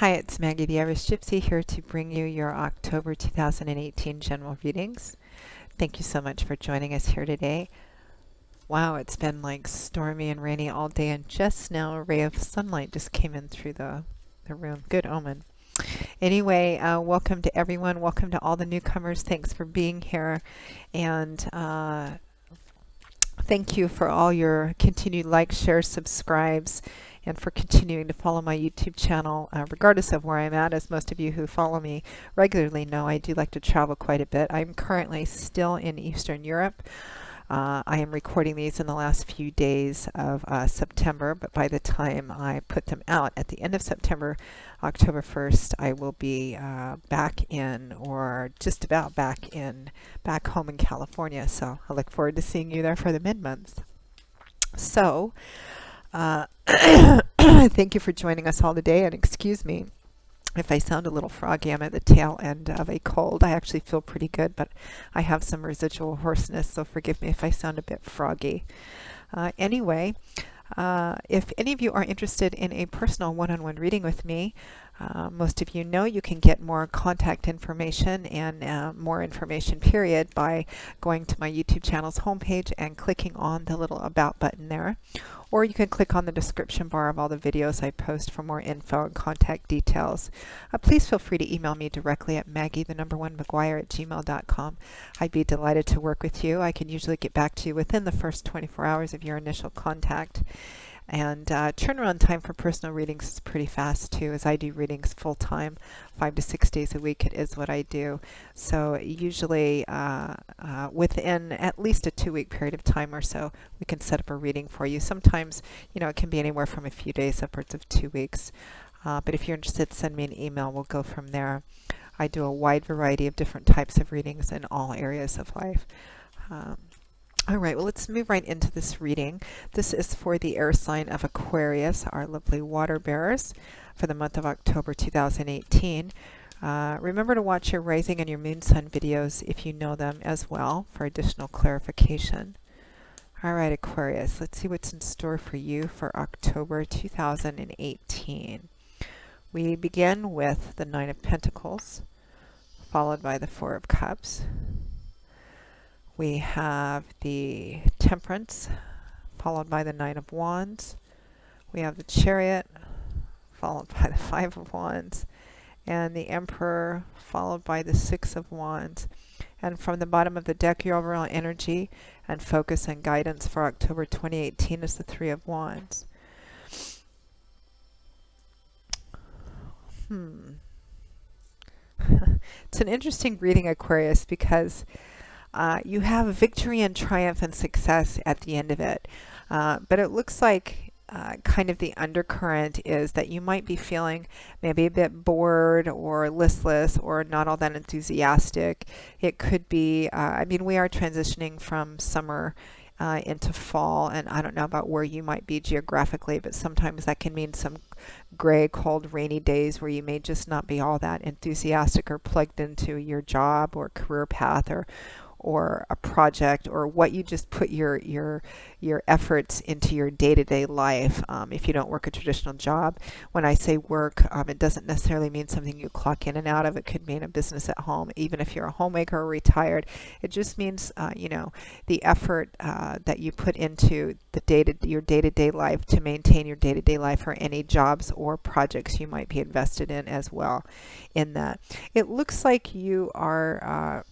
Hi, it's Maggie the Irish Gypsy here to bring you your October 2018 general readings. Thank you so much for joining us here today. Wow, it's been like stormy and rainy all day, and just now a ray of sunlight just came in through the room. Good omen. Anyway, welcome to everyone. Welcome to all the newcomers. Thanks for being here. And thank you for all your continued likes, shares, subscribes, and for continuing to follow my YouTube channel, regardless of where I'm at. As most of you who follow me regularly know, I do like to travel quite a bit. I'm currently still in Eastern Europe. I am recording these in the last few days of September, but by the time I put them out at the end of September, October 1st, I will be back in, or just about back home in California. So I look forward to seeing you there for the mid-month. So, thank you for joining us all today, and excuse me if I sound a little froggy. I'm at the tail end of a cold. I actually feel pretty good, but I have some residual hoarseness, so forgive me if I sound a bit froggy. Anyway, if any of you are interested in a personal one-on-one reading with me, most of you know you can get more contact information and more information period by going to my YouTube channel's homepage and clicking on the little About button there. Or you can click on the description bar of all the videos I post for more info and contact details. Please feel free to email me directly at maggie1mcguire@gmail.com. I'd be delighted to work with you. I can usually get back to you within the first 24 hours of your initial contact. And turnaround time for personal readings is pretty fast too, as I do readings full time, 5 to 6 days a week. It is what I do. So usually within at least a 2-week period of time or so, we can set up a reading for you. Sometimes, it can be anywhere from a few days upwards of 2 weeks. But if you're interested, send me an email. We'll go from there. I do a wide variety of different types of readings in all areas of life. All right, well, let's move right into this reading. This is for the air sign of Aquarius, our lovely water bearers, for the month of October 2018. Remember to watch your rising and your moon sun videos if you know them as well for additional clarification. All right, Aquarius, let's see what's in store for you for October 2018. We begin with the Nine of Pentacles, followed by the Four of Cups. We have the Temperance, followed by the Nine of Wands. We have the Chariot, followed by the Five of Wands, and the Emperor, followed by the Six of Wands. And from the bottom of the deck, your overall energy and focus and guidance for October 2018 is the Three of Wands. It's an interesting reading, Aquarius, because you have victory and triumph and success at the end of it. But it looks like kind of the undercurrent is that you might be feeling maybe a bit bored or listless or not all that enthusiastic. It could be, we are transitioning from summer into fall, and I don't know about where you might be geographically, but sometimes that can mean some gray, cold, rainy days where you may just not be all that enthusiastic or plugged into your job or career path or a project, or what you just put your efforts into your day-to-day life. If you don't work a traditional job, when I say work, it doesn't necessarily mean something you clock in and out of. It could mean a business at home. Even if you're a homemaker or retired, it just means the effort that you put into your day-to-day life to maintain your day-to-day life, or any jobs or projects you might be invested in as well in that. It looks like you are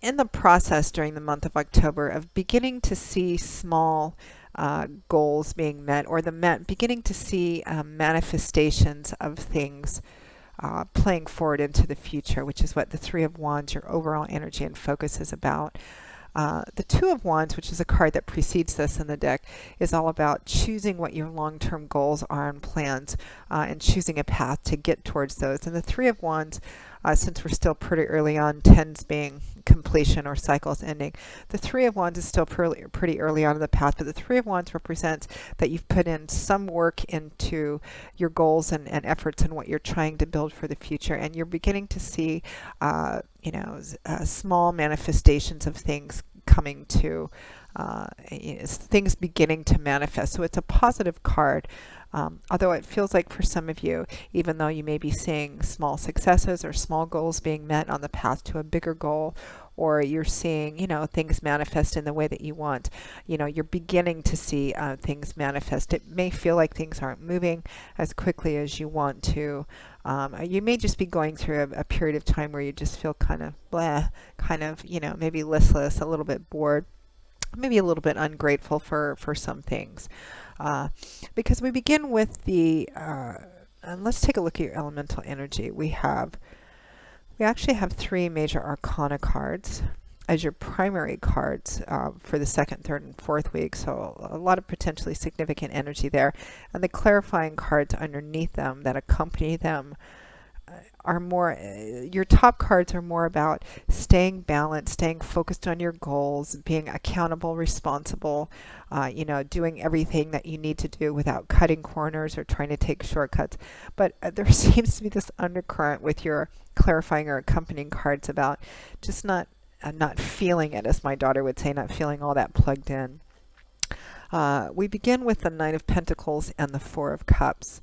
in the process during the month of October of beginning to see small goals being met, or beginning to see manifestations of things playing forward into the future, which is what the Three of Wands, your overall energy and focus, is about. The Two of Wands, which is a card that precedes this in the deck, is all about choosing what your long-term goals are and plans, and choosing a path to get towards those. And the Three of Wands, since we're still pretty early on, tens being completion or cycles ending, the Three of Wands is still pretty early on in the path, but the Three of Wands represents that you've put in some work into your goals and efforts and what you're trying to build for the future, and you're beginning to see small manifestations of things coming to things beginning to manifest. So it's a positive card. Although it feels like for some of you, even though you may be seeing small successes or small goals being met on the path to a bigger goal, or you're seeing, things manifest in the way that you want, you're beginning to see things manifest. It may feel like things aren't moving as quickly as you want to. You may just be going through a period of time where you just feel kind of blah, kind of, maybe listless, a little bit bored, maybe a little bit ungrateful for some things. Because we begin with and let's take a look at your elemental energy. We actually have 3 major arcana cards as your primary cards for the 2nd, 3rd, and 4th week. So a lot of potentially significant energy there. And the clarifying cards underneath them that accompany them are more, your top cards are more about staying balanced, staying focused on your goals, being accountable, responsible, doing everything that you need to do without cutting corners or trying to take shortcuts. But there seems to be this undercurrent with your clarifying or accompanying cards about just not feeling it, as my daughter would say, not feeling all that plugged in. We begin with the Knight of Pentacles and the Four of Cups.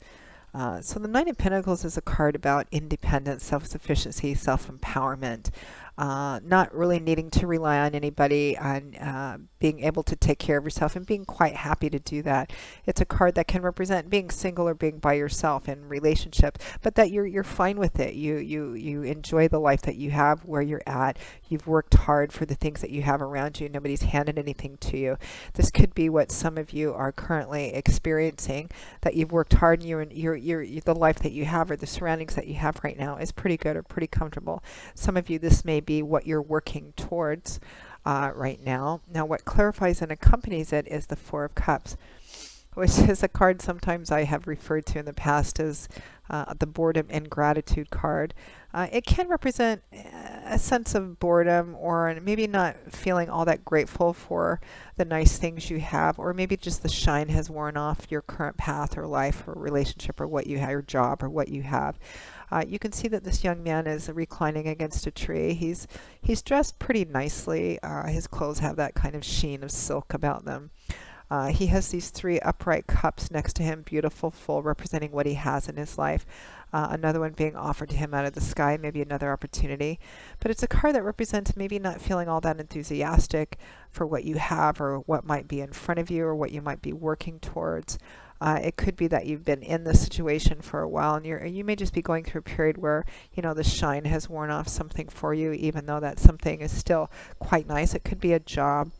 So the Knight of Pentacles is a card about independence, self-sufficiency, self-empowerment, not really needing to rely on anybody, on being able to take care of yourself and being quite happy to do that. It's a card that can represent being single or being by yourself in relationships, but that you're fine with it. You enjoy the life that you have where you're at. You've worked hard for the things that you have around you. Nobody's handed anything to you. This could be what some of you are currently experiencing, that you've worked hard and the life that you have or the surroundings that you have right now is pretty good or pretty comfortable. Some of you, this may be what you're working towards right now. Now, what clarifies and accompanies it is the Four of Cups, which is a card sometimes I have referred to in the past as the boredom and gratitude card. It can represent a sense of boredom, or maybe not feeling all that grateful for the nice things you have, or maybe just the shine has worn off your current path or life or relationship or what you have, your job or what you have. You can see that this young man is reclining against a tree. He's dressed pretty nicely. His clothes have that kind of sheen of silk about them. He has these 3 upright cups next to him, beautiful, full, representing what he has in his life. Another one being offered to him out of the sky, maybe another opportunity. But it's a card that represents maybe not feeling all that enthusiastic for what you have or what might be in front of you or what you might be working towards. It could be that you've been in this situation for a while, and you may just be going through a period where, the shine has worn off something for you, even though that something is still quite nice. It could be a job,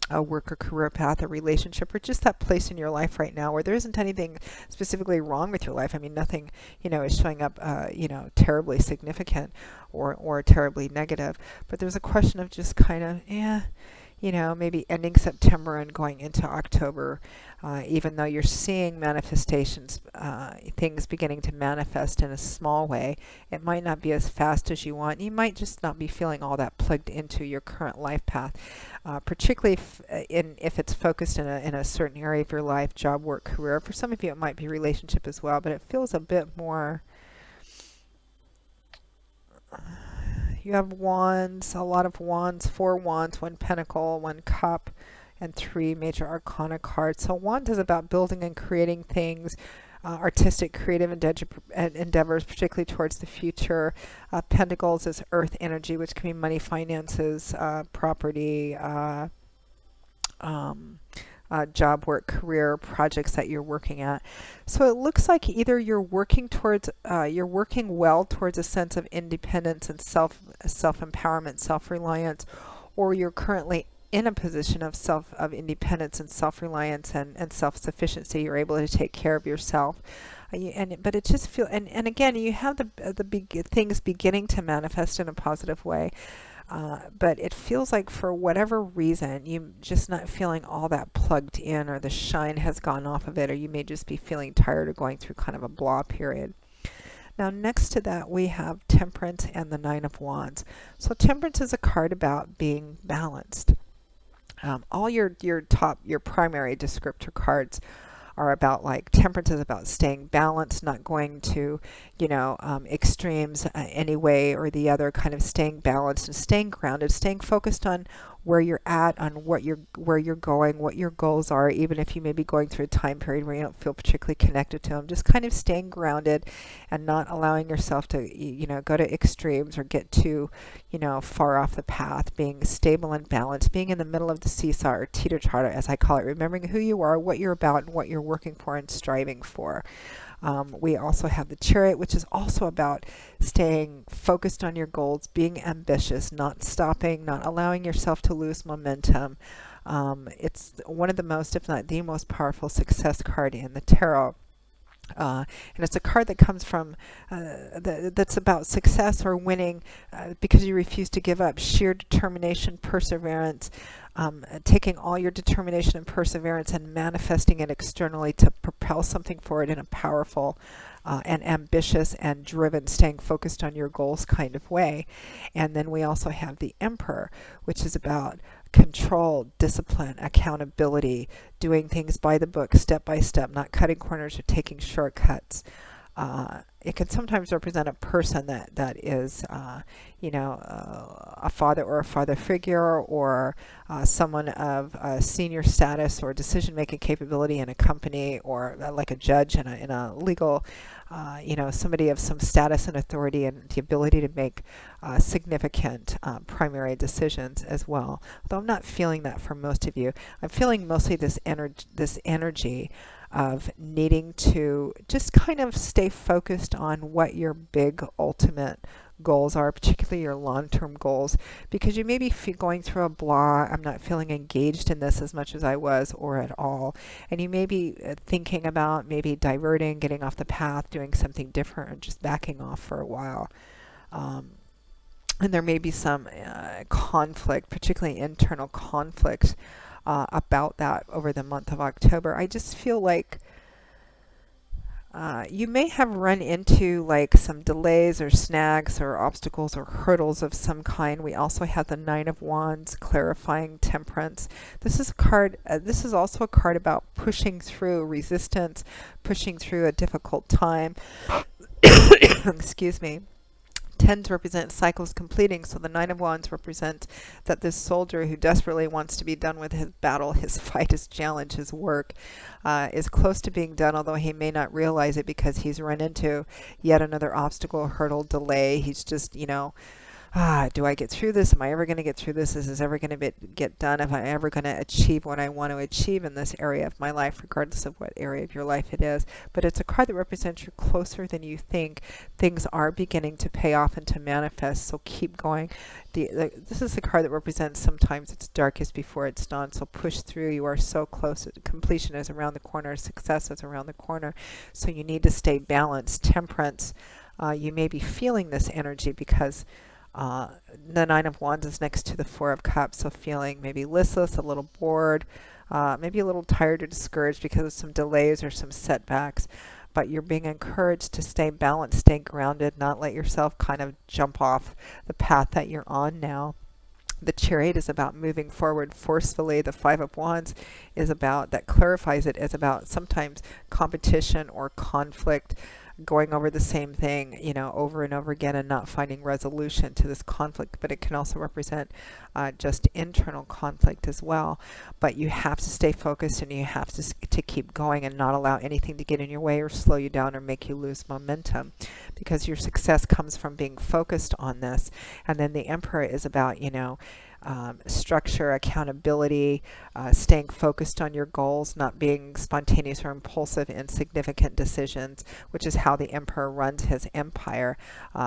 a work or career path, a relationship, or just that place in your life right now where there isn't anything specifically wrong with your life. I mean, nothing, is showing up, terribly significant or terribly negative. But there's a question of just kind of, maybe ending September and going into October, even though you're seeing manifestations, things beginning to manifest in a small way. It might not be as fast as you want. You might just not be feeling all that plugged into your current life path, particularly if it's focused in a certain area of your life, job, work, career. For some of you, it might be relationship as well, but it feels a bit more... You have wands, a lot of wands, 4 wands, 1 pentacle, 1 cup, and 3 major arcana cards. So wand is about building and creating things, artistic, creative endeavors, particularly towards the future. Pentacles is earth energy, which can be money, finances, property, job, work, career, projects that you're working at. So it looks like either you're working well towards a sense of independence and self-empowerment, self-reliance, or you're currently in a position of independence and self-reliance and self-sufficiency. You're able to take care of yourself. But it just feels, and again, you have the big things beginning to manifest in a positive way. But it feels like for whatever reason, you're just not feeling all that plugged in, or the shine has gone off of it, or you may just be feeling tired or going through kind of a blah period. Now, next to that, we have Temperance and the Nine of Wands. So Temperance is a card about being balanced. All your primary descriptor cards are about, like, Temperance is about staying balanced, not going to, extremes any way or the other, kind of staying balanced and staying grounded, staying focused on where you're at, on where you're going, what your goals are, even if you may be going through a time period where you don't feel particularly connected to them. Just kind of staying grounded and not allowing yourself to, go to extremes or get too, far off the path. Being stable and balanced, being in the middle of the seesaw, or teeter-totter, as I call it, remembering who you are, what you're about, and what you're working for and striving for. We also have the Chariot, which is also about staying focused on your goals, being ambitious, not stopping, not allowing yourself to lose momentum. It's one of the most, if not the most powerful success card in the tarot. And it's a card that comes from, that's about success or winning because you refuse to give up. Sheer determination, perseverance, taking all your determination and perseverance and manifesting it externally to propel something forward in a powerful and ambitious and driven, staying focused on your goals kind of way. And then we also have the Emperor, which is about control, discipline, accountability, doing things by the book, step by step, not cutting corners or taking shortcuts. It can sometimes represent a person that is, a father or a father figure, or someone of senior status or decision-making capability in a company, or like a judge in a legal, somebody of some status and authority and the ability to make significant primary decisions as well. Although I'm not feeling that for most of you. I'm feeling mostly this energy of needing to just kind of stay focused on what your big ultimate goals are, particularly your long-term goals, because you may be going through a blah, I'm not feeling engaged in this as much as I was or at all, and you may be thinking about maybe diverting, getting off the path, doing something different, or just backing off for a while. And there may be some conflict, particularly internal conflict, about that over the month of October. I just feel like you may have run into like some delays or snags or obstacles or hurdles of some kind. We also have the Nine of Wands, clarifying temperance. This is a card. This is also a card about pushing through resistance, pushing through a difficult time. Excuse me. Tens represent cycles completing, so the Nine of Wands represents that this soldier who desperately wants to be done with his battle, his fight, his challenge, his work, is close to being done, although he may not realize it because he's run into yet another obstacle, hurdle, delay. He's just, do I get through this? Am I ever going to get through this? Is this ever going to get done? Am I ever going to achieve what I want to achieve in this area of my life, regardless of what area of your life it is? But it's a card that represents you're closer than you think. Things are beginning to pay off and to manifest, so keep going. This is the card that represents sometimes it's darkest before it's dawn, so push through. You are so close. Completion is around the corner. Success is around the corner. So you need to stay balanced. Temperance, you may be feeling this energy because the Nine of Wands is next to the Four of Cups, so feeling maybe listless, a little bored, maybe a little tired or discouraged because of some delays or some setbacks. But you're being encouraged to stay balanced, stay grounded, not let yourself kind of jump off the path that you're on now. The Chariot is about moving forward forcefully. The Five of Wands is about, that clarifies it, is about sometimes competition or conflict, going over the same thing, over and over again and not finding resolution to this conflict. But it can also represent just internal conflict as well. But you have to stay focused and you have to keep going and not allow anything to get in your way or slow you down or make you lose momentum, because your success comes from being focused on this. And then the Emperor is about, structure, accountability, staying focused on your goals, not being spontaneous or impulsive in significant decisions, which is how the Emperor runs his empire.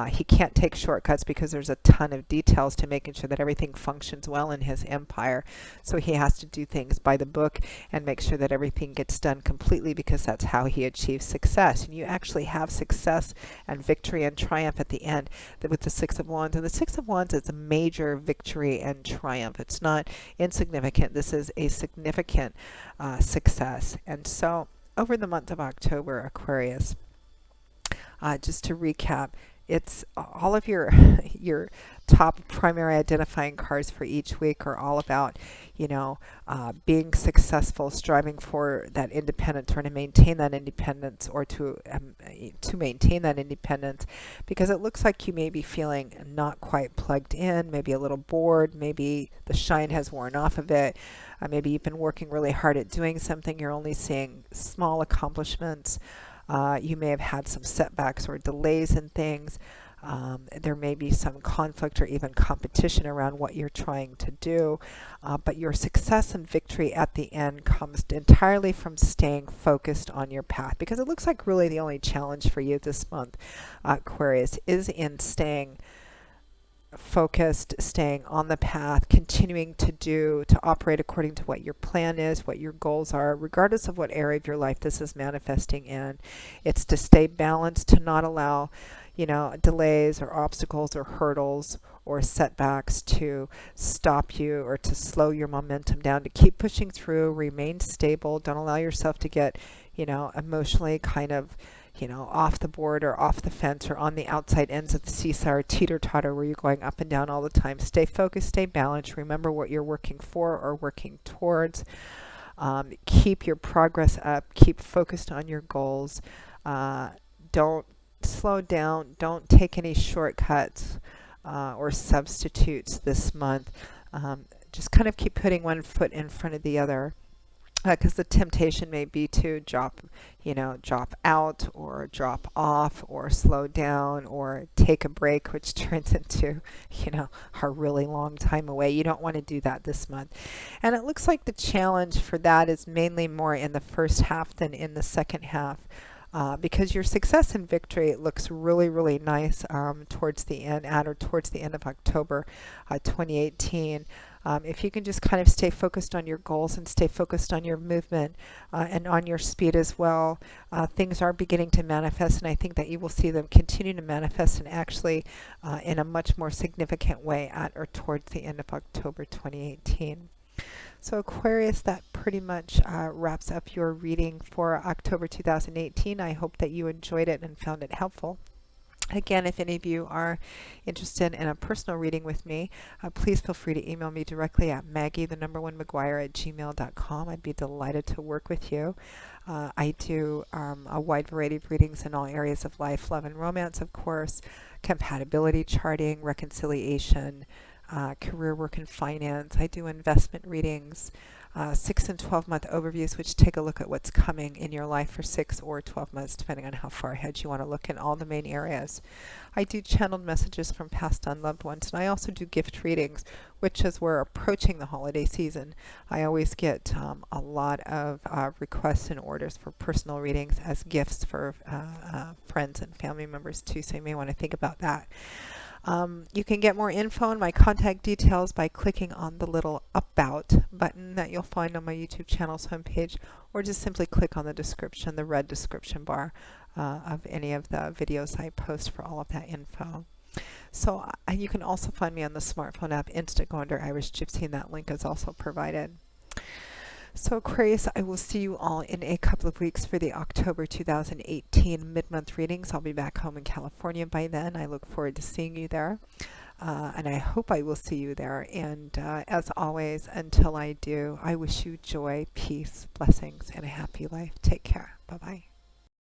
He can't take shortcuts because there's a ton of details to making sure that everything functions well in his empire. So he has to do things by the book and make sure that everything gets done completely, because that's how he achieves success. And you actually have success and victory and triumph at the end with the Six of Wands. And the Six of Wands is a major victory and triumph. It's not insignificant. This is a significant success. And so over the month of October, Aquarius, just to recap, it's all of your your top primary identifying cards for each week are all about, being successful, striving for that independence or to maintain that independence, or to maintain that independence, because it looks like you may be feeling not quite plugged in, maybe a little bored, maybe the shine has worn off of it. Maybe you've been working really hard at doing something, you're only seeing small accomplishments. You may have had some setbacks or delays in things. There may be some conflict or even competition around what you're trying to do, but your success and victory at the end comes entirely from staying focused on your path, because it looks like really the only challenge for you this month, Aquarius, is in staying focused, staying on the path, continuing to operate according to what your plan is, what your goals are, regardless of what area of your life this is manifesting in. It's to stay balanced, to not allow, delays or obstacles or hurdles or setbacks to stop you or to slow your momentum down, to keep pushing through, remain stable. Don't allow yourself to get, emotionally kind of, off the board or off the fence or on the outside ends of the seesaw or teeter-totter where you're going up and down all the time. Stay focused, stay balanced. Remember what you're working for or working towards. Keep your progress up. Keep focused on your goals. Don't slow down. Don't take any shortcuts or substitutes this month. Just kind of keep putting one foot in front of the other, because the temptation may be to drop out or drop off or slow down or take a break, which turns into, a really long time away. You don't want to do that this month. And it looks like the challenge for that is mainly more in the first half than in the second half. Because your success and victory looks really, really nice towards the end of October 2018. If you can just kind of stay focused on your goals and stay focused on your movement and on your speed as well, things are beginning to manifest, and I think that you will see them continue to manifest, and actually in a much more significant way at or towards the end of October 2018. So Aquarius, that pretty much wraps up your reading for October 2018. I hope that you enjoyed it and found it helpful. Again, if any of you are interested in a personal reading with me, please feel free to email me directly at Maggie_McGuire@gmail.com. I'd be delighted to work with you. I do a wide variety of readings in all areas of life, love and romance, of course, compatibility charting, reconciliation, career, work, and finance. I do investment readings, 6 and 12-month overviews, which take a look at what's coming in your life for 6 or 12 months, depending on how far ahead you want to look in all the main areas. I do channeled messages from past unloved ones, and I also do gift readings, which, as we're approaching the holiday season, I always get a lot of requests and orders for personal readings as gifts for friends and family members too, so you may want to think about that. You can get more info on my contact details by clicking on the little About button that you'll find on my YouTube channel's homepage, or just simply click on the description, the red description bar of any of the videos I post for all of that info. So you can also find me on the smartphone app Instantgo under Irish Gypsy, and that link is also provided. So Aquarius, I will see you all in a couple of weeks for the October 2018 mid-month readings. I'll be back home in California by then. I look forward to seeing you there, and I hope I will see you there. And as always, until I do, I wish you joy, peace, blessings, and a happy life. Take care. Bye-bye.